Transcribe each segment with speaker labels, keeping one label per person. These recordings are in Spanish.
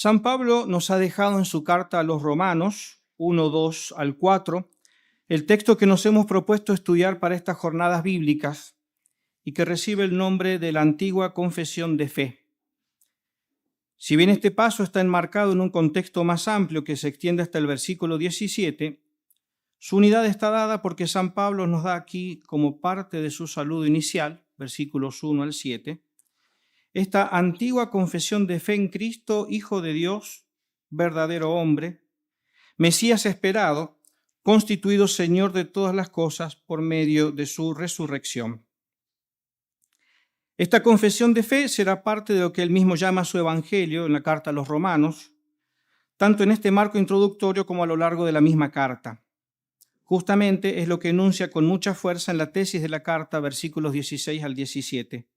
Speaker 1: San Pablo nos ha dejado en su carta a los Romanos 1, 2 al 4 el texto que nos hemos propuesto estudiar para estas jornadas bíblicas y que recibe el nombre de la antigua confesión de fe. Si bien este paso está enmarcado en un contexto más amplio que se extiende hasta el versículo 17, su unidad está dada porque San Pablo nos da aquí, como parte de su saludo inicial, versículos 1 al 7, esta antigua confesión de fe en Cristo, Hijo de Dios, verdadero hombre, Mesías esperado, constituido Señor de todas las cosas por medio de su resurrección. Esta confesión de fe será parte de lo que él mismo llama su evangelio en la carta a los Romanos, tanto en este marco introductorio como a lo largo de la misma carta. Justamente es lo que enuncia con mucha fuerza en la tesis de la carta, versículos 16 al 17.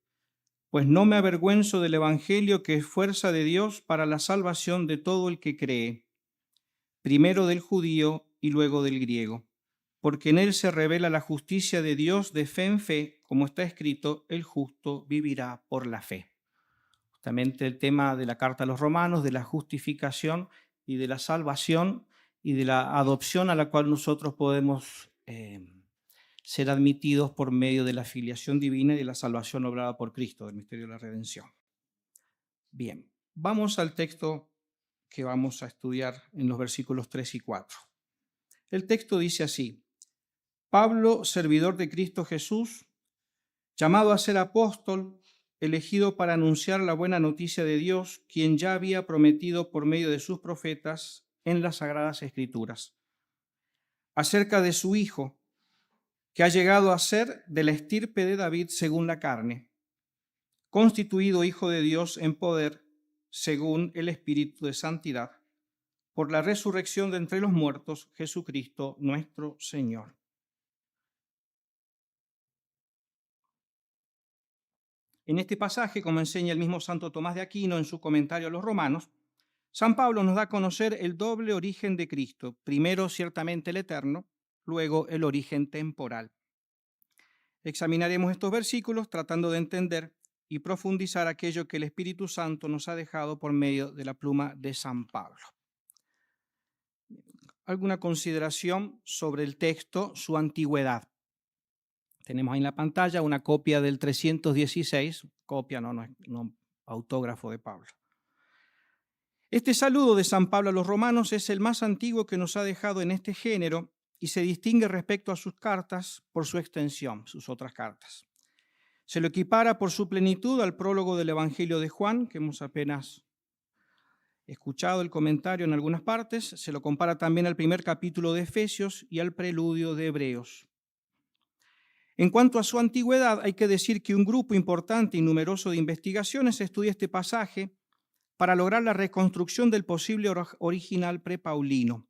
Speaker 1: Pues no me avergüenzo del evangelio, que es fuerza de Dios para la salvación de todo el que cree, primero del judío y luego del griego, porque en él se revela la justicia de Dios de fe en fe, como está escrito, el justo vivirá por la fe. Justamente el tema de la carta a los Romanos, de la justificación y de la salvación y de la adopción a la cual nosotros podemos ser admitidos por medio de la filiación divina y de la salvación obrada por Cristo, del misterio de la redención. Bien, vamos al texto que vamos a estudiar en los versículos 3 y 4. El texto dice así: Pablo, servidor de Cristo Jesús, llamado a ser apóstol, elegido para anunciar la buena noticia de Dios, quien ya había prometido por medio de sus profetas en las Sagradas Escrituras, acerca de su Hijo, que ha llegado a ser de la estirpe de David según la carne, constituido Hijo de Dios en poder, según el Espíritu de santidad, por la resurrección de entre los muertos, Jesucristo nuestro Señor. En este pasaje, como enseña el mismo Santo Tomás de Aquino en su comentario a los Romanos, San Pablo nos da a conocer el doble origen de Cristo, primero ciertamente el eterno, luego el origen temporal. Examinaremos estos versículos tratando de entender y profundizar aquello que el Espíritu Santo nos ha dejado por medio de la pluma de San Pablo. Alguna consideración sobre el texto, su antigüedad. Tenemos ahí en la pantalla una copia del 316, copia, no autógrafo de Pablo. Este saludo de San Pablo a los romanos es el más antiguo que nos ha dejado en este género y se distingue respecto a sus cartas por su extensión, sus otras cartas. Se lo equipara por su plenitud al prólogo del Evangelio de Juan, que hemos apenas escuchado el comentario en algunas partes. Se lo compara también al primer capítulo de Efesios y al preludio de Hebreos. En cuanto a su antigüedad, hay que decir que un grupo importante y numeroso de investigaciones estudia este pasaje para lograr la reconstrucción del posible original prepaulino.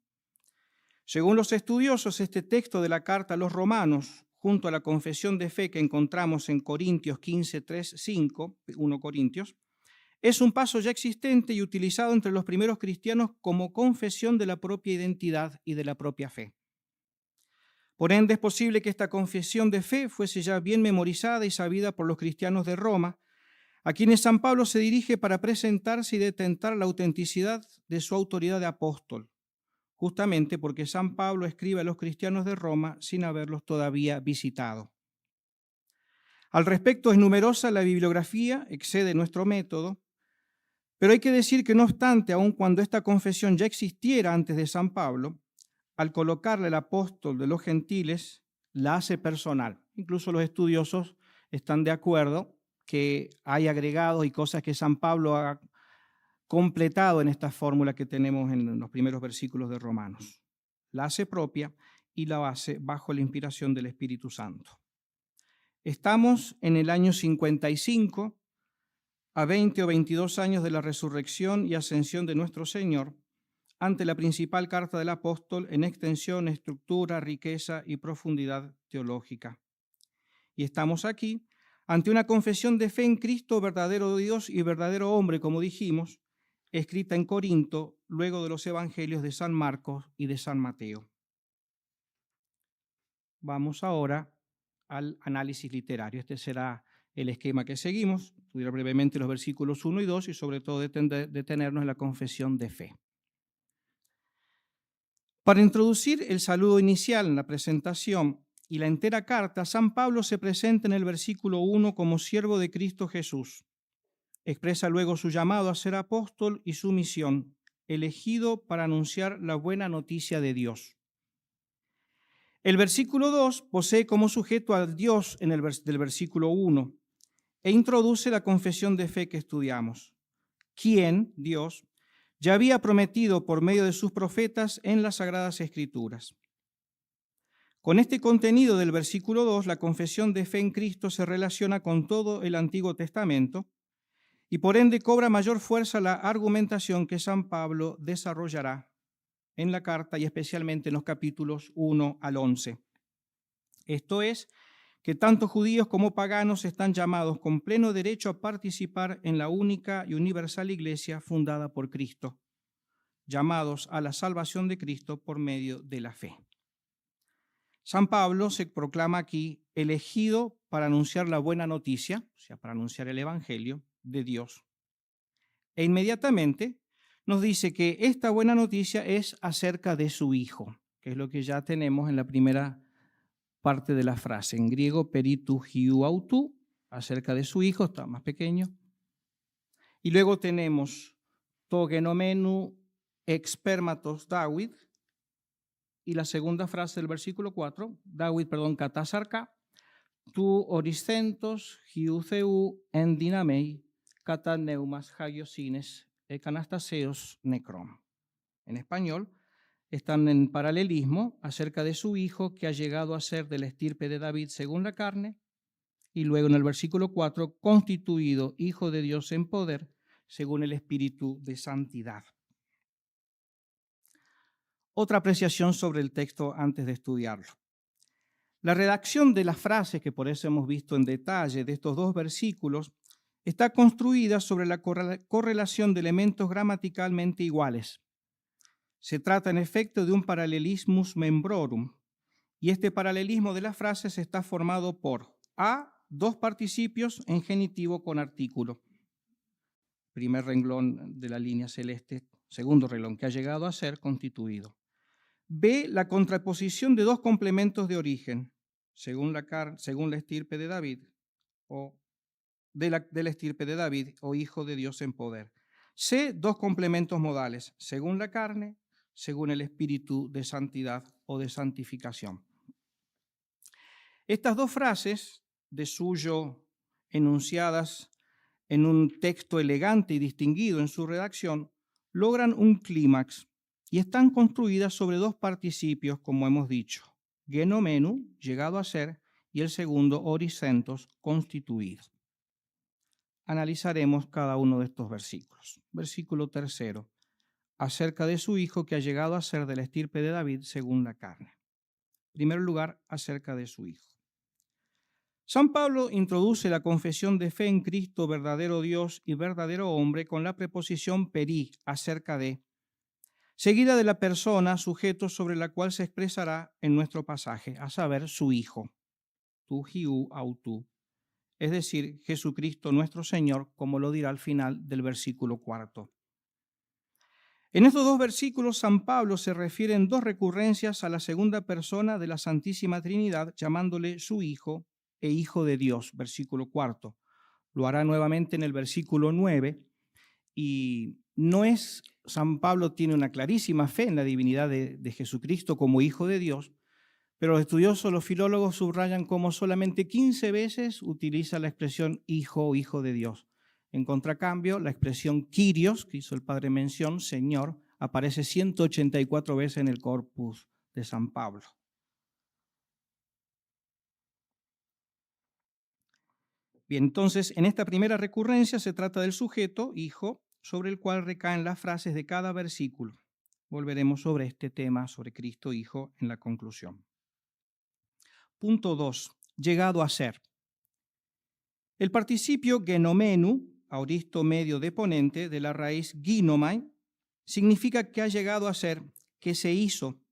Speaker 1: Según los estudiosos, este texto de la carta a los romanos, junto a la confesión de fe que encontramos en Corintios 15, 3, 5, 1 Corintios, es un paso ya existente y utilizado entre los primeros cristianos como confesión de la propia identidad y de la propia fe. Por ende, es posible que esta confesión de fe fuese ya bien memorizada y sabida por los cristianos de Roma, a quienes San Pablo se dirige para presentarse y detentar la autenticidad de su autoridad de apóstol, justamente porque San Pablo escribe a los cristianos de Roma sin haberlos todavía visitado. Al respecto, es numerosa la bibliografía, excede nuestro método, pero hay que decir que no obstante, aun cuando esta confesión ya existiera antes de San Pablo, al colocarle el apóstol de los gentiles, la hace personal. Incluso los estudiosos están de acuerdo que hay agregados y cosas que San Pablo ha completado en esta fórmula que tenemos en los primeros versículos de Romanos. La hace propia y la hace bajo la inspiración del Espíritu Santo. Estamos en el año 55, a 20 o 22 años de la resurrección y ascensión de nuestro Señor, ante la principal carta del apóstol en extensión, estructura, riqueza y profundidad teológica. Y estamos aquí ante una confesión de fe en Cristo, verdadero Dios y verdadero hombre, como dijimos, escrita en Corinto, luego de los evangelios de San Marcos y de San Mateo. Vamos ahora al análisis literario. Este será el esquema que seguimos, estudiar brevemente los versículos 1 y 2 y sobre todo detenernos en la confesión de fe. Para introducir el saludo inicial en la presentación y la entera carta, San Pablo se presenta en el versículo 1 como siervo de Cristo Jesús. Expresa luego su llamado a ser apóstol y su misión, elegido para anunciar la buena noticia de Dios. El versículo 2 posee como sujeto al Dios del versículo 1 e introduce la confesión de fe que estudiamos, quien, Dios, ya había prometido por medio de sus profetas en las Sagradas Escrituras. Con este contenido del versículo 2, la confesión de fe en Cristo se relaciona con todo el Antiguo Testamento y por ende cobra mayor fuerza la argumentación que San Pablo desarrollará en la carta y especialmente en los capítulos 1 al 11. Esto es, que tanto judíos como paganos están llamados con pleno derecho a participar en la única y universal Iglesia fundada por Cristo, llamados a la salvación de Cristo por medio de la fe. San Pablo se proclama aquí elegido para anunciar la buena noticia, o sea, para anunciar el Evangelio de Dios. E inmediatamente nos dice que esta buena noticia es acerca de su Hijo, que es lo que ya tenemos en la primera parte de la frase, en griego peritu hiu autou, acerca de su hijo, está más pequeño. Y luego tenemos to genomenu expermatos David, y la segunda frase del versículo 4, katasarka, tu oriscentos hiu theu en dinamei, kataneumas haiosines ekanastaseos necrom. En español, están en paralelismo acerca de su hijo que ha llegado a ser de la estirpe de David según la carne, y luego en el versículo 4, constituido hijo de Dios en poder según el Espíritu de santidad. Otra apreciación sobre el texto antes de estudiarlo. La redacción de las frases, que por eso hemos visto en detalle de estos dos versículos, está construida sobre la correlación de elementos gramaticalmente iguales. Se trata, en efecto, de un paralelismus membrorum, y este paralelismo de las frases está formado por A, dos participios en genitivo con artículo. Primer renglón de la línea celeste, segundo renglón, que ha llegado a ser constituido. B, la contraposición de dos complementos de origen, según la estirpe de David, o de la estirpe de David, o hijo de Dios en poder. C, dos complementos modales, según la carne, según el Espíritu de santidad o de santificación. Estas dos frases, de suyo enunciadas en un texto elegante y distinguido en su redacción, logran un clímax y están construidas sobre dos participios, como hemos dicho, genomenu, llegado a ser, y el segundo, oricentos, constituido. Analizaremos cada uno de estos versículos. Versículo 3, acerca de su hijo que ha llegado a ser de la estirpe de David según la carne. En primer lugar, acerca de su hijo. San Pablo introduce la confesión de fe en Cristo, verdadero Dios y verdadero hombre, con la preposición peri, acerca de, seguida de la persona, sujeto sobre la cual se expresará en nuestro pasaje, a saber, su hijo, tu hiu autou, es decir, Jesucristo nuestro Señor, como lo dirá al final del versículo 4. En estos dos versículos, San Pablo se refiere en dos recurrencias a la segunda persona de la Santísima Trinidad, llamándole su Hijo e Hijo de Dios, versículo 4. Lo hará nuevamente en el versículo 9, y San Pablo tiene una clarísima fe en la divinidad de Jesucristo como Hijo de Dios, pero los estudiosos, los filólogos subrayan cómo solamente 15 veces utiliza la expresión Hijo o Hijo de Dios. En contracambio, la expresión Kyrios, que hizo el padre mención, Señor, aparece 184 veces en el corpus de San Pablo. Bien, entonces, en esta primera recurrencia se trata del sujeto, hijo, sobre el cual recaen las frases de cada versículo. Volveremos sobre este tema, sobre Cristo Hijo, en la conclusión. Punto 2. Llegado a ser. El participio genomenu, aoristo medio deponente de la raíz ginomai, significa que ha llegado a ser, que se hizo.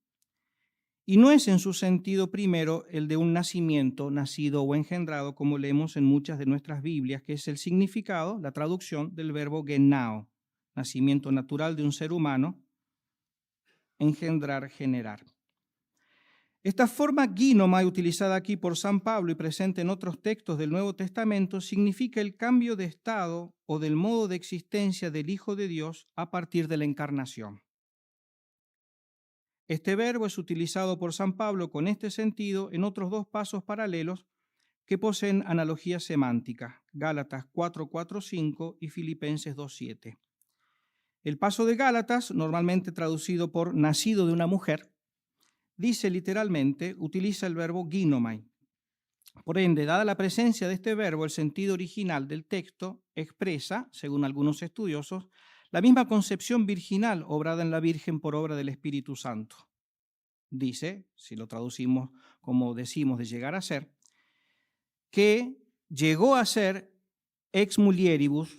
Speaker 1: Y no es en su sentido primero el de un nacimiento, nacido o engendrado, como leemos en muchas de nuestras Biblias, que es el significado, la traducción del verbo genao, nacimiento natural de un ser humano, engendrar, generar. Esta forma ginomai utilizada aquí por San Pablo y presente en otros textos del Nuevo Testamento significa el cambio de estado o del modo de existencia del Hijo de Dios a partir de la encarnación. Este verbo es utilizado por San Pablo con este sentido en otros dos pasos paralelos que poseen analogía semántica, Gálatas 4:4-5 y Filipenses 2:7. El paso de Gálatas, normalmente traducido por nacido de una mujer, dice literalmente, utiliza el verbo ginomai. Por ende, dada la presencia de este verbo, el sentido original del texto expresa, según algunos estudiosos, la misma concepción virginal obrada en la Virgen por obra del Espíritu Santo. Dice, si lo traducimos como decimos de llegar a ser, que llegó a ser ex mulieribus,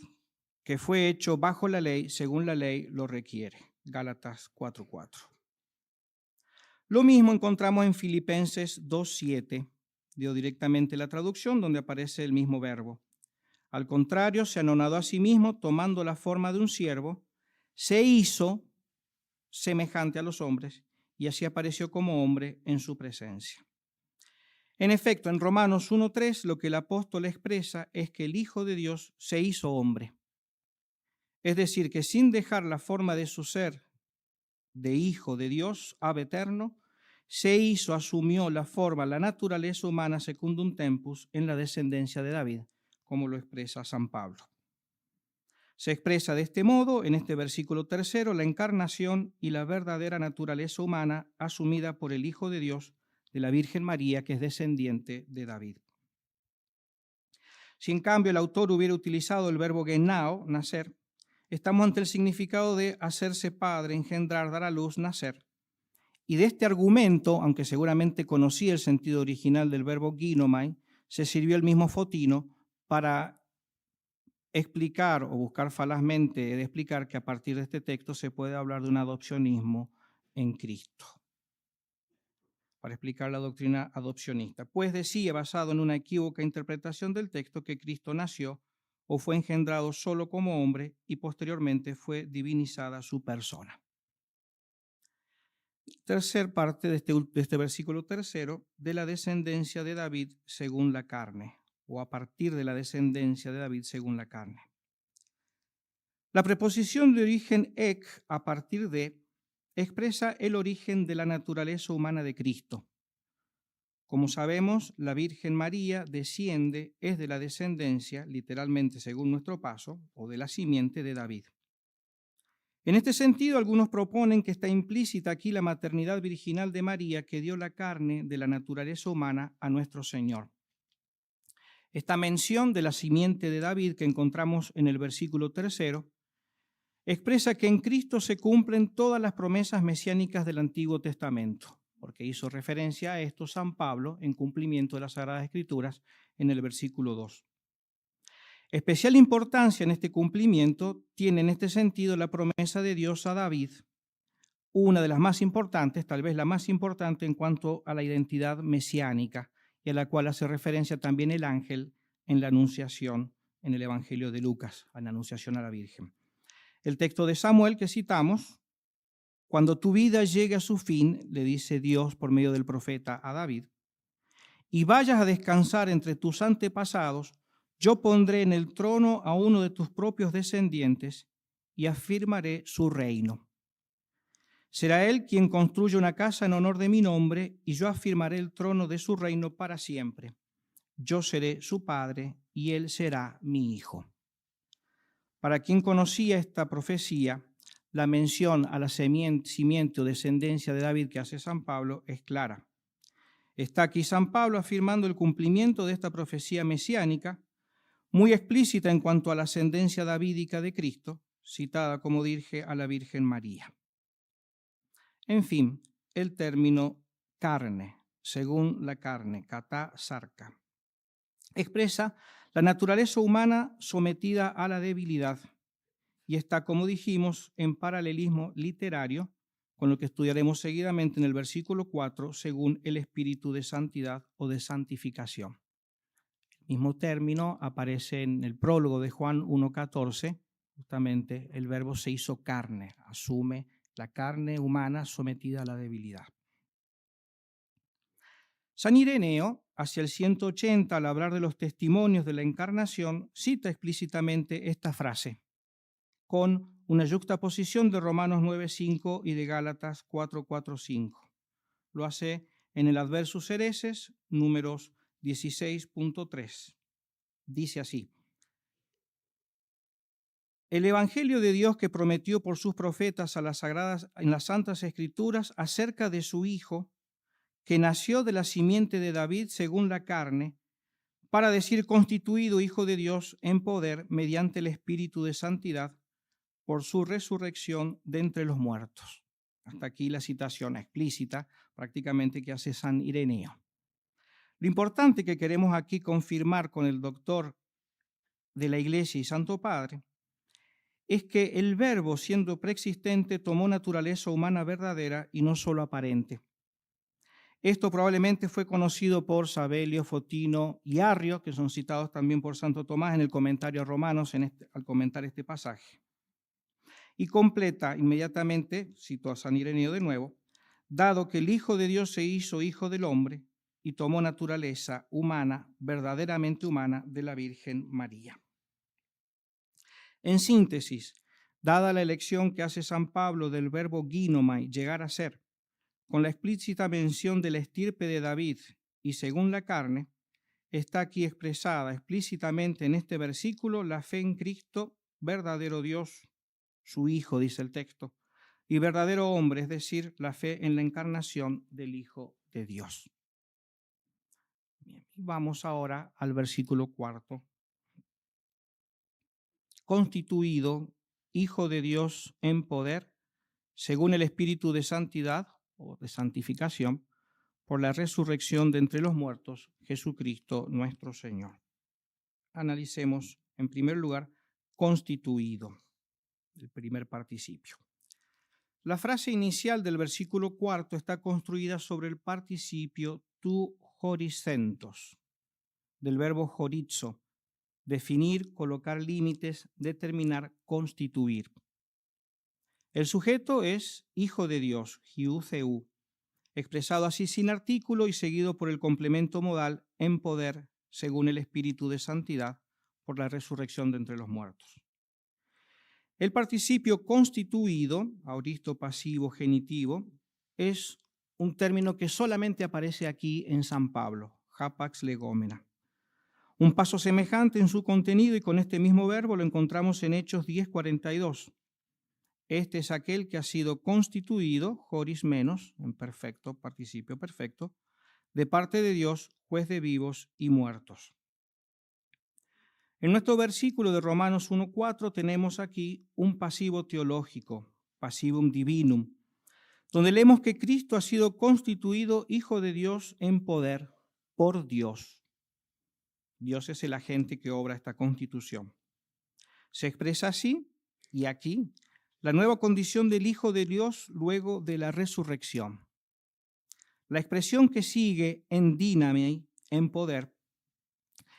Speaker 1: que fue hecho bajo la ley, según la ley lo requiere. Gálatas 4:4. Lo mismo encontramos en Filipenses 2:7, dio directamente la traducción donde aparece el mismo verbo. Al contrario, se anonadó a sí mismo tomando la forma de un siervo, se hizo semejante a los hombres y así apareció como hombre en su presencia. En efecto, en Romanos 1:3 lo que el apóstol expresa es que el Hijo de Dios se hizo hombre. Es decir, que sin dejar la forma de su ser de Hijo de Dios, ab eterno, se hizo, asumió la forma, la naturaleza humana secundum tempus en la descendencia de David, como lo expresa San Pablo. Se expresa de este modo, en este versículo 3, la encarnación y la verdadera naturaleza humana asumida por el Hijo de Dios, de la Virgen María, que es descendiente de David. Si en cambio el autor hubiera utilizado el verbo genao, nacer, estamos ante el significado de hacerse padre, engendrar, dar a luz, nacer. Y de este argumento, aunque seguramente conocía el sentido original del verbo ginomai, se sirvió el mismo Fotino para explicar o buscar falazmente de explicar que a partir de este texto se puede hablar de un adopcionismo en Cristo. Para explicar la doctrina adopcionista. Pues decía, basado en una equívoca interpretación del texto, que Cristo nació o fue engendrado solo como hombre y posteriormente fue divinizada su persona. Tercer parte de este versículo 3, de la descendencia de David según la carne, o a partir de la descendencia de David según la carne. La preposición de origen ek, a partir de, expresa el origen de la naturaleza humana de Cristo. Como sabemos, la Virgen María desciende, es de la descendencia, literalmente según nuestro paso, o de la simiente de David. En este sentido, algunos proponen que está implícita aquí la maternidad virginal de María, que dio la carne de la naturaleza humana a nuestro Señor. Esta mención de la simiente de David que encontramos en el versículo 3 expresa que en Cristo se cumplen todas las promesas mesiánicas del Antiguo Testamento, porque hizo referencia a esto San Pablo en cumplimiento de las Sagradas Escrituras en el versículo 2. Especial importancia en este cumplimiento tiene en este sentido la promesa de Dios a David, una de las más importantes, tal vez la más importante en cuanto a la identidad mesiánica, y a la cual hace referencia también el ángel en la Anunciación, en el Evangelio de Lucas, en la Anunciación a la Virgen. El texto de Samuel que citamos, cuando tu vida llegue a su fin, le dice Dios por medio del profeta a David, y vayas a descansar entre tus antepasados, yo pondré en el trono a uno de tus propios descendientes y afirmaré su reino. Será él quien construya una casa en honor de mi nombre y yo afirmaré el trono de su reino para siempre. Yo seré su padre y él será mi hijo. Para quien conocía esta profecía, la mención a la simiente o descendencia de David que hace San Pablo es clara. Está aquí San Pablo afirmando el cumplimiento de esta profecía mesiánica, muy explícita en cuanto a la ascendencia davídica de Cristo, citada, como dije, a la Virgen María. En fin, el término carne, según la carne, katá sarka, expresa la naturaleza humana sometida a la debilidad y está, como dijimos, en paralelismo literario con lo que estudiaremos seguidamente en el versículo 4, según el espíritu de santidad o de santificación. El mismo término aparece en el prólogo de Juan 1:14, justamente el verbo se hizo carne, asume la carne humana sometida a la debilidad. San Ireneo, hacia el 180, al hablar de los testimonios de la encarnación, cita explícitamente esta frase, con una yuxtaposición de Romanos 9:5 y de Gálatas 4:4-5. Lo hace en el Adversus Hereses, números 16.3. Dice así: el Evangelio de Dios que prometió por sus profetas a las sagradas, en las Santas Escrituras acerca de su Hijo, que nació de la simiente de David según la carne, para decir constituido Hijo de Dios en poder mediante el Espíritu de santidad, por su resurrección de entre los muertos. Hasta aquí la citación explícita prácticamente que hace San Ireneo. Lo importante que queremos aquí confirmar con el doctor de la Iglesia y Santo Padre es que el Verbo, siendo preexistente, tomó naturaleza humana verdadera y no solo aparente. Esto probablemente fue conocido por Sabelio, Fotino y Arrio, que son citados también por Santo Tomás en el comentario a Romanos al comentar este pasaje. Y completa inmediatamente, cito a San Ireneo de nuevo, dado que el Hijo de Dios se hizo Hijo del hombre y tomó naturaleza humana, verdaderamente humana, de la Virgen María. En síntesis, dada la elección que hace San Pablo del verbo ginomai, llegar a ser, con la explícita mención de la estirpe de David y según la carne, está aquí expresada explícitamente en este versículo la fe en Cristo, verdadero Dios, su Hijo, dice el texto, y verdadero hombre, es decir, la fe en la encarnación del Hijo de Dios. Bien, vamos ahora al versículo 4. Constituido Hijo de Dios en poder, según el Espíritu de santidad o de santificación, por la resurrección de entre los muertos, Jesucristo nuestro Señor. Analicemos, en primer lugar, constituido, el primer participio. La frase inicial del versículo 4 está construida sobre el participio tu horicentos, del verbo horizo, definir, colocar límites, determinar, constituir. El sujeto es Hijo de Dios, Hiu Theu, expresado así sin artículo y seguido por el complemento modal en poder, según el Espíritu de santidad, por la resurrección de entre los muertos. El participio constituido, aoristo pasivo genitivo, es un término que solamente aparece aquí en San Pablo, hapax legomena. Un paso semejante en su contenido y con este mismo verbo lo encontramos en Hechos 10:42. Este es aquel que ha sido constituido, horis menos, en perfecto, participio perfecto, de parte de Dios, juez de vivos y muertos. En nuestro versículo de Romanos 1:4 tenemos aquí un pasivo teológico, passivum divinum, donde leemos que Cristo ha sido constituido Hijo de Dios en poder por Dios. Dios es el agente que obra esta constitución. Se expresa así y aquí la nueva condición del Hijo de Dios luego de la resurrección. La expresión que sigue en dínamai, en poder,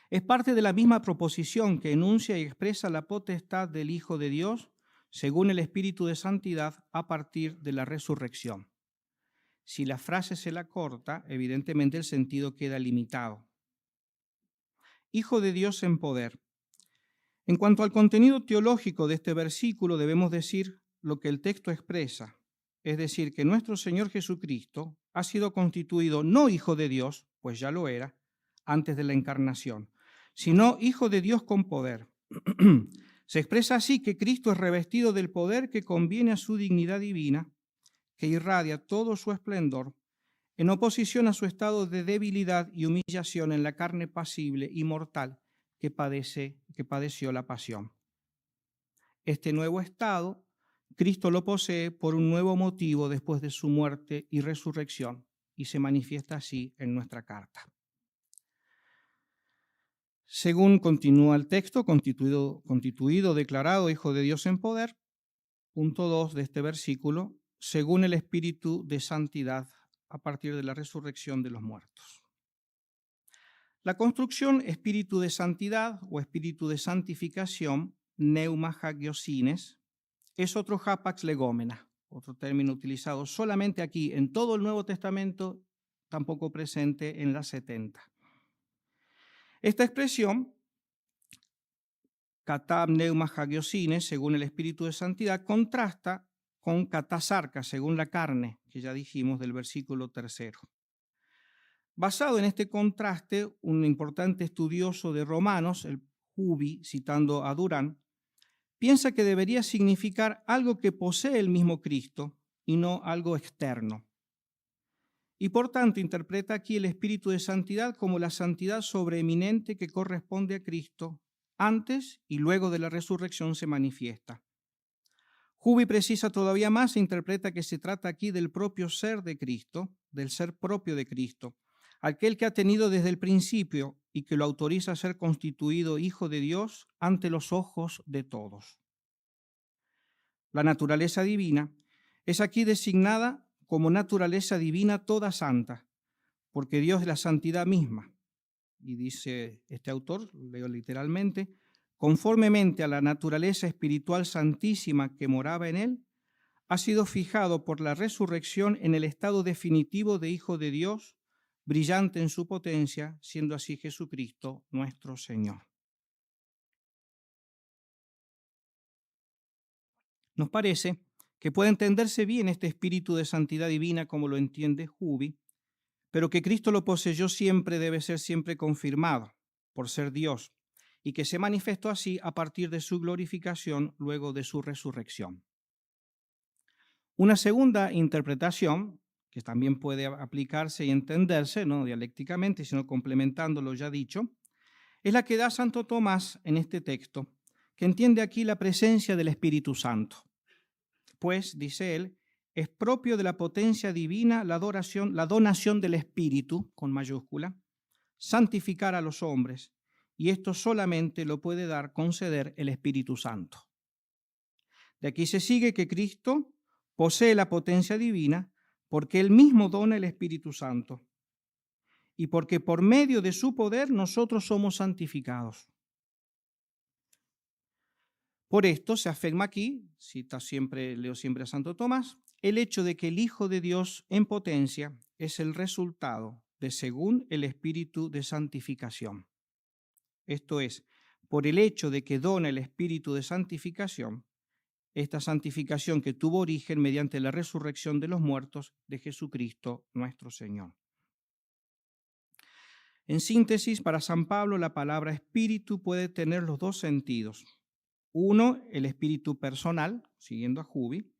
Speaker 1: es parte de la misma proposición que enuncia y expresa la potestad del Hijo de Dios según el Espíritu de Santidad a partir de la resurrección. Si la frase se la corta, evidentemente el sentido queda limitado. Hijo de Dios en poder. En cuanto al contenido teológico de este versículo, debemos decir lo que el texto expresa, es decir, que nuestro Señor Jesucristo ha sido constituido no Hijo de Dios, pues ya lo era, antes de la encarnación, sino Hijo de Dios con poder. Se expresa así que Cristo es revestido del poder que conviene a su dignidad divina, que irradia todo su esplendor, en oposición a su estado de debilidad y humillación en la carne pasible y mortal que padeció la pasión. Este nuevo estado, Cristo lo posee por un nuevo motivo después de su muerte y resurrección, y se manifiesta así en nuestra carta. Según continúa el texto, constituido, declarado Hijo de Dios en poder, punto 2 de este versículo, según el Espíritu de santidad a partir de la resurrección de los muertos. La construcción espíritu de santidad o espíritu de santificación, neuma hagiosines, es otro hapax legómena, otro término utilizado solamente aquí en todo el Nuevo Testamento, tampoco presente en las 70. Esta expresión, katab neuma hagiosines, según el espíritu de santidad, contrasta con katasarca, según la carne, que ya dijimos del versículo 3. Basado en este contraste, un importante estudioso de Romanos, el Hubi, citando a Durán, piensa que debería significar algo que posee el mismo Cristo y no algo externo. Y por tanto interpreta aquí el espíritu de santidad como la santidad sobreeminente que corresponde a Cristo antes y luego de la resurrección se manifiesta. Hubi precisa todavía más e interpreta que se trata aquí del propio ser de Cristo, del ser propio de Cristo, aquel que ha tenido desde el principio y que lo autoriza a ser constituido hijo de Dios ante los ojos de todos. La naturaleza divina es aquí designada como naturaleza divina toda santa, porque Dios es la santidad misma. Y dice este autor, leo literalmente, conformemente a la naturaleza espiritual santísima que moraba en él, ha sido fijado por la resurrección en el estado definitivo de Hijo de Dios, brillante en su potencia, siendo así Jesucristo nuestro Señor. Nos parece que puede entenderse bien este espíritu de santidad divina como lo entiende Hubi, pero que Cristo lo poseyó siempre debe ser siempre confirmado por ser Dios y que se manifestó así a partir de su glorificación luego de su resurrección. Una segunda interpretación, que también puede aplicarse y entenderse, no dialécticamente, sino complementando lo ya dicho, es la que da Santo Tomás en este texto, que entiende aquí la presencia del Espíritu Santo. Pues, dice él, es propio de la potencia divina la donación del Espíritu, con mayúscula, santificar a los hombres, y esto solamente lo puede conceder el Espíritu Santo. De aquí se sigue que Cristo posee la potencia divina porque él mismo dona el Espíritu Santo y porque por medio de su poder nosotros somos santificados. Por esto se afirma aquí, leo siempre a Santo Tomás, el hecho de que el Hijo de Dios en potencia es el resultado de según el Espíritu de santificación. Esto es, por el hecho de que dona el Espíritu de santificación, esta santificación que tuvo origen mediante la resurrección de los muertos de Jesucristo nuestro Señor. En síntesis, para San Pablo, la palabra espíritu puede tener los dos sentidos. Uno, el espíritu personal, siguiendo a Hubi.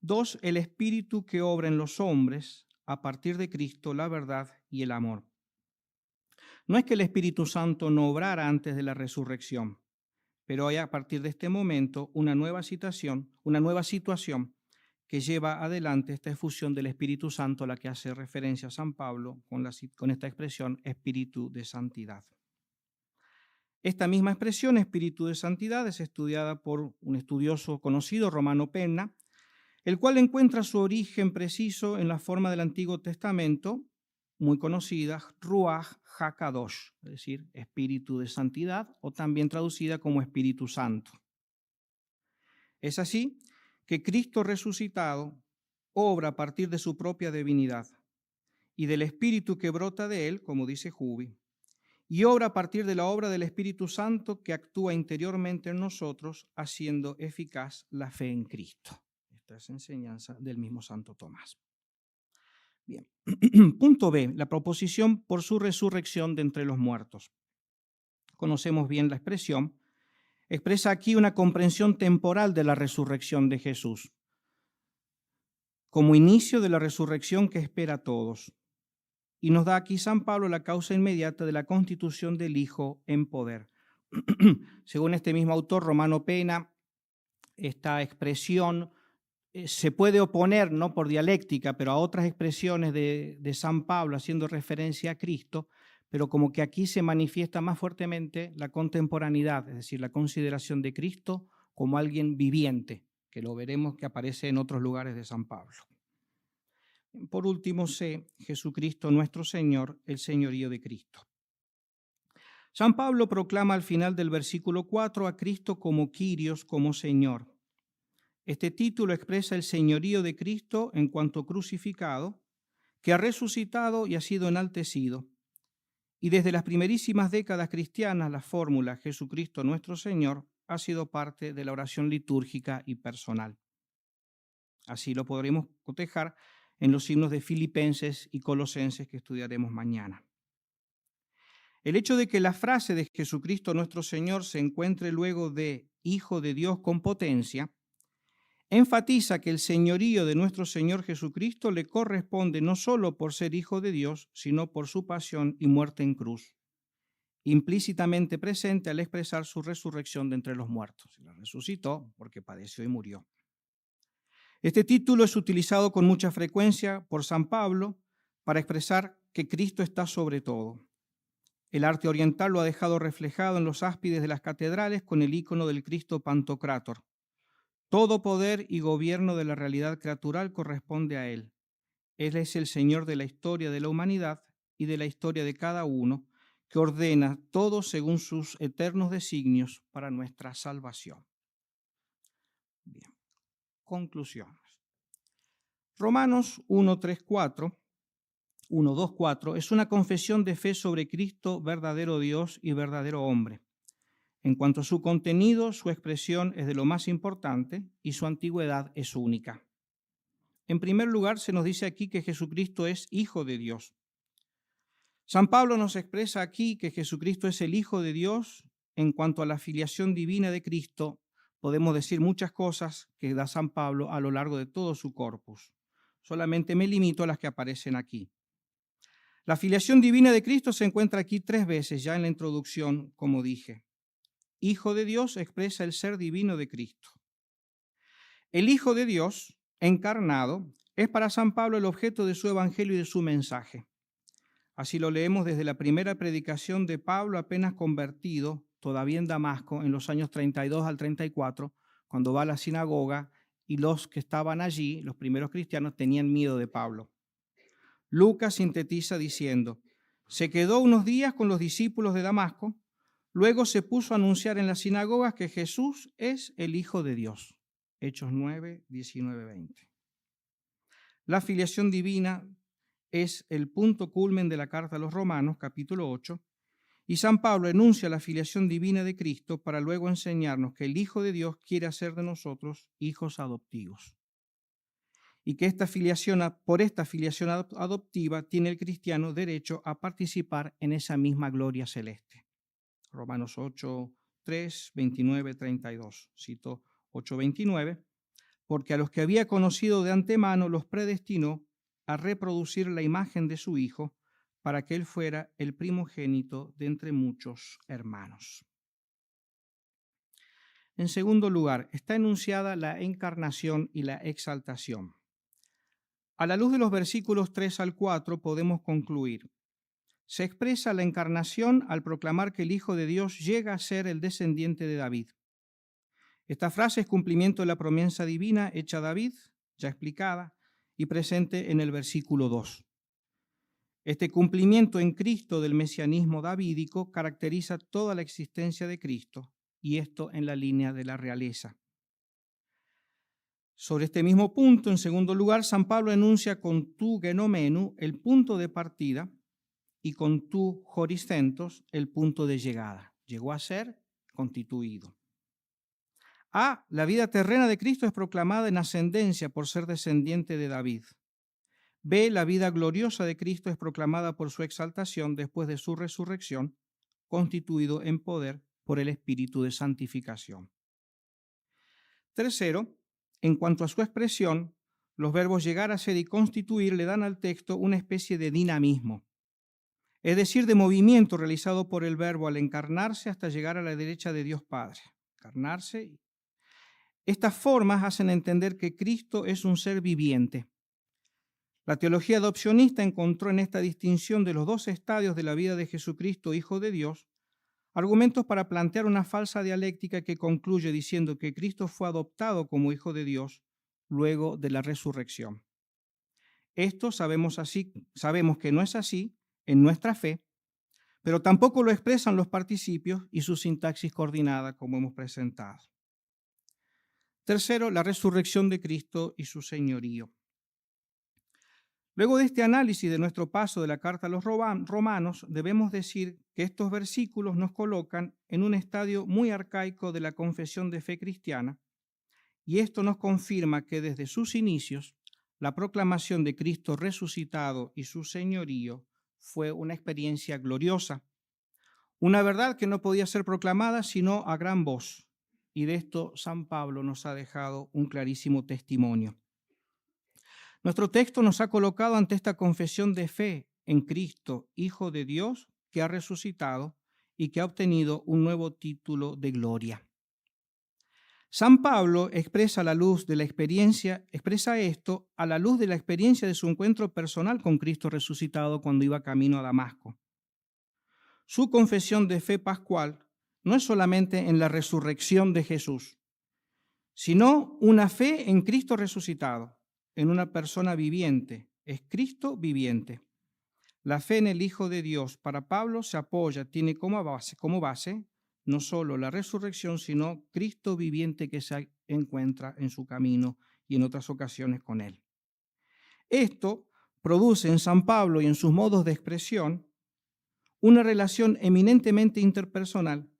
Speaker 1: Dos, el espíritu que obra en los hombres a partir de Cristo, la verdad y el amor. No es que el Espíritu Santo no obrara antes de la resurrección, pero hay a partir de este momento una nueva situación que lleva adelante esta efusión del Espíritu Santo a la que hace referencia San Pablo con esta expresión espíritu de santidad. Esta misma expresión, espíritu de santidad, es estudiada por un estudioso conocido, Romano Penna, el cual encuentra su origen preciso en la forma del Antiguo Testamento, muy conocida, Ruach HaKadosh, es decir, espíritu de santidad, o también traducida como Espíritu Santo. Es así que Cristo resucitado obra a partir de su propia divinidad y del Espíritu que brota de él, como dice Hubi, y obra a partir de la obra del Espíritu Santo que actúa interiormente en nosotros, haciendo eficaz la fe en Cristo. Esta es enseñanza del mismo Santo Tomás. Bien. Punto B, la proposición por su resurrección de entre los muertos. Conocemos bien la expresión. Expresa aquí una comprensión temporal de la resurrección de Jesús, como inicio de la resurrección que espera a todos. Y nos da aquí San Pablo la causa inmediata de la constitución del Hijo en poder. Según este mismo autor, Romano Penna, esta expresión se puede oponer, no por dialéctica, pero a otras expresiones de San Pablo haciendo referencia a Cristo, pero como que aquí se manifiesta más fuertemente la contemporaneidad, es decir, la consideración de Cristo como alguien viviente, que lo veremos que aparece en otros lugares de San Pablo. Por último, C, Jesucristo nuestro Señor, el señorío de Cristo. San Pablo proclama al final del versículo 4 a Cristo como Kyrios, como Señor. Este título expresa el señorío de Cristo en cuanto crucificado, que ha resucitado y ha sido enaltecido. Y desde las primerísimas décadas cristianas, la fórmula Jesucristo nuestro Señor ha sido parte de la oración litúrgica y personal. Así lo podremos cotejar en los signos de Filipenses y Colosenses que estudiaremos mañana. El hecho de que la frase de Jesucristo nuestro Señor se encuentre luego de Hijo de Dios con potencia, enfatiza que el señorío de nuestro Señor Jesucristo le corresponde no solo por ser Hijo de Dios, sino por su pasión y muerte en cruz, implícitamente presente al expresar su resurrección de entre los muertos. La resucitó porque padeció y murió. Este título es utilizado con mucha frecuencia por San Pablo para expresar que Cristo está sobre todo. El arte oriental lo ha dejado reflejado en los áspides de las catedrales con el ícono del Cristo Pantocrátor. Todo poder y gobierno de la realidad creatural corresponde a Él. Él es el Señor de la historia de la humanidad y de la historia de cada uno, que ordena todo según sus eternos designios para nuestra salvación. Bien, conclusiones. Romanos 1:2-4 es una confesión de fe sobre Cristo, verdadero Dios y verdadero hombre. En cuanto a su contenido, su expresión es de lo más importante y su antigüedad es única. En primer lugar, se nos dice aquí que Jesucristo es Hijo de Dios. San Pablo nos expresa aquí que Jesucristo es el Hijo de Dios. En cuanto a la filiación divina de Cristo, podemos decir muchas cosas que da San Pablo a lo largo de todo su corpus. Solamente me limito a las que aparecen aquí. La filiación divina de Cristo se encuentra aquí 3 veces ya en la introducción, como dije. Hijo de Dios expresa el ser divino de Cristo. El Hijo de Dios, encarnado, es para San Pablo el objeto de su evangelio y de su mensaje. Así lo leemos desde la primera predicación de Pablo apenas convertido, todavía en Damasco, en los años 32 al 34, cuando va a la sinagoga y los que estaban allí, los primeros cristianos, tenían miedo de Pablo. Lucas sintetiza diciendo, se quedó unos días con los discípulos de Damasco, luego se puso a anunciar en las sinagogas que Jesús es el Hijo de Dios. Hechos 9, 19, 20. La filiación divina es el punto culmen de la carta a los Romanos, capítulo 8, y San Pablo enuncia la filiación divina de Cristo para luego enseñarnos que el Hijo de Dios quiere hacer de nosotros hijos adoptivos. Y que por esta filiación adoptiva tiene el cristiano derecho a participar en esa misma gloria celeste. Romanos 8, 3, 29, 32. Cito 8, 29. Porque a los que había conocido de antemano los predestinó a reproducir la imagen de su Hijo para que él fuera el primogénito de entre muchos hermanos. En segundo lugar, está enunciada la encarnación y la exaltación. A la luz de los versículos 3 al 4 podemos concluir. Se expresa la encarnación al proclamar que el Hijo de Dios llega a ser el descendiente de David. Esta frase es cumplimiento de la promesa divina hecha a David, ya explicada, y presente en el versículo 2. Este cumplimiento en Cristo del mesianismo davídico caracteriza toda la existencia de Cristo, y esto en la línea de la realeza. Sobre este mismo punto, en segundo lugar, San Pablo enuncia con tu genomenu el punto de partida y con tu horiscentos el punto de llegada. Llegó a ser constituido. A, la vida terrena de Cristo es proclamada en ascendencia por ser descendiente de David. B, la vida gloriosa de Cristo es proclamada por su exaltación después de su resurrección, constituido en poder por el Espíritu de santificación. Tercero, en cuanto a su expresión, los verbos llegar a ser y constituir le dan al texto una especie de dinamismo, es decir, de movimiento realizado por el verbo al encarnarse hasta llegar a la derecha de Dios Padre. Encarnarse. Estas formas hacen entender que Cristo es un ser viviente. La teología adopcionista encontró en esta distinción de los 2 estadios de la vida de Jesucristo, Hijo de Dios, Argumentos para plantear una falsa dialéctica que concluye diciendo que Cristo fue adoptado como Hijo de Dios luego de la resurrección. Esto sabemos que no es así en nuestra fe, pero tampoco lo expresan los participios y su sintaxis coordinada, como hemos presentado. Tercero, la resurrección de Cristo y su señorío. Luego de este análisis de nuestro paso de la carta a los romanos, debemos decir que estos versículos nos colocan en un estadio muy arcaico de la confesión de fe cristiana, y esto nos confirma que desde sus inicios, la proclamación de Cristo resucitado y su señorío fue una experiencia gloriosa, una verdad que no podía ser proclamada sino a gran voz, y de esto San Pablo nos ha dejado un clarísimo testimonio. Nuestro texto nos ha colocado ante esta confesión de fe en Cristo, Hijo de Dios, que ha resucitado y que ha obtenido un nuevo título de gloria. San Pablo expresa esto a la luz de la experiencia de su encuentro personal con Cristo resucitado cuando iba camino a Damasco. Su confesión de fe pascual no es solamente en la resurrección de Jesús, sino una fe en Cristo resucitado, en una persona viviente, es Cristo viviente. La fe en el Hijo de Dios para Pablo tiene como base no solo la resurrección, sino Cristo viviente que se encuentra en su camino y en otras ocasiones con él. Esto produce en San Pablo y en sus modos de expresión una relación eminentemente interpersonal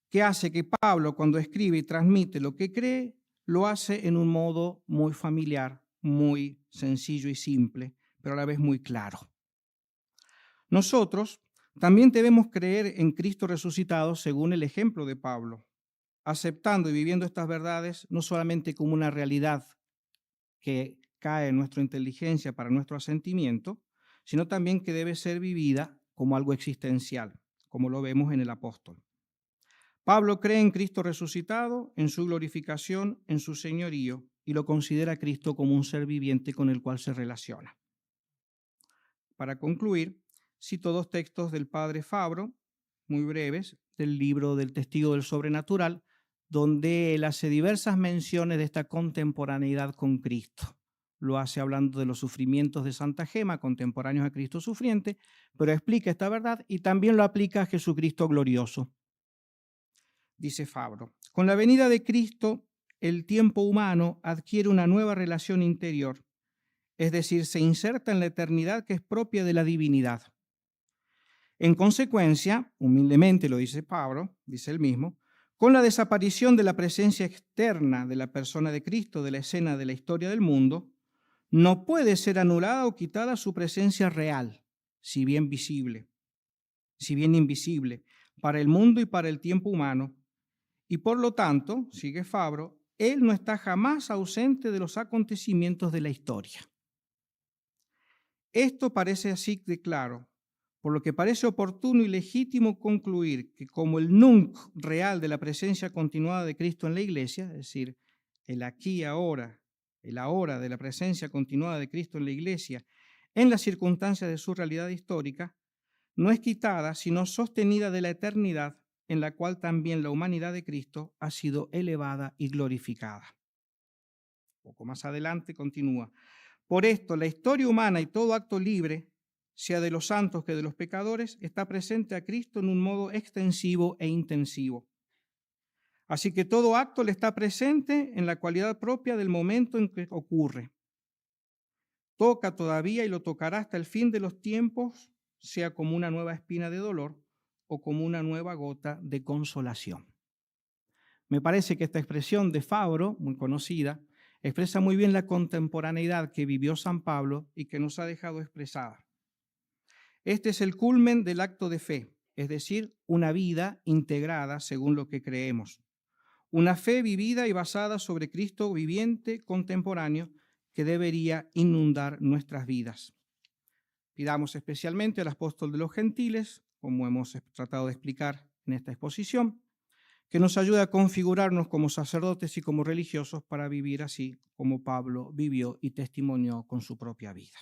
Speaker 1: que hace que Pablo, cuando escribe y transmite lo que cree, lo hace en un modo muy familiar, muy sencillo y simple, pero a la vez muy claro. Nosotros también debemos creer en Cristo resucitado según el ejemplo de Pablo, aceptando y viviendo estas verdades no solamente como una realidad que cae en nuestra inteligencia para nuestro asentimiento, sino también que debe ser vivida como algo existencial, como lo vemos en el apóstol. Pablo cree en Cristo resucitado, en su glorificación, en su señorío, y lo considera a Cristo como un ser viviente con el cual se relaciona. Para concluir, cito dos textos del padre Fabro, muy breves, del libro del Testigo del Sobrenatural, donde él hace diversas menciones de esta contemporaneidad con Cristo. Lo hace hablando de los sufrimientos de Santa Gema, contemporáneos a Cristo sufriente, pero explica esta verdad y también lo aplica a Jesucristo glorioso. Dice Fabro, con la venida de Cristo, el tiempo humano adquiere una nueva relación interior, es decir, se inserta en la eternidad que es propia de la divinidad. En consecuencia, humildemente lo dice Pablo, dice él mismo, con la desaparición de la presencia externa de la persona de Cristo de la escena de la historia del mundo, no puede ser anulada o quitada su presencia real, si bien invisible, para el mundo y para el tiempo humano. Y por lo tanto, sigue Fabro, él no está jamás ausente de los acontecimientos de la historia. Esto parece así de claro, por lo que parece oportuno y legítimo concluir que como el nunc real de la presencia continuada de Cristo en la Iglesia, es decir, el aquí y ahora, el ahora de la presencia continuada de Cristo en la Iglesia, en las circunstancias de su realidad histórica, no es quitada, sino sostenida de la eternidad, en la cual también la humanidad de Cristo ha sido elevada y glorificada. Poco más adelante continúa. Por esto, la historia humana y todo acto libre, sea de los santos que de los pecadores, está presente a Cristo en un modo extensivo e intensivo. Así que todo acto le está presente en la cualidad propia del momento en que ocurre. Toca todavía y lo tocará hasta el fin de los tiempos, sea como una nueva espina de dolor o como una nueva gota de consolación. Me parece que esta expresión de Fabro, muy conocida, expresa muy bien la contemporaneidad que vivió San Pablo y que nos ha dejado expresada. Este es el culmen del acto de fe, es decir, una vida integrada según lo que creemos. Una fe vivida y basada sobre Cristo viviente contemporáneo que debería inundar nuestras vidas. Pidamos especialmente al apóstol de los gentiles, como hemos tratado de explicar en esta exposición, que nos ayude a configurarnos como sacerdotes y como religiosos para vivir así como Pablo vivió y testimonió con su propia vida.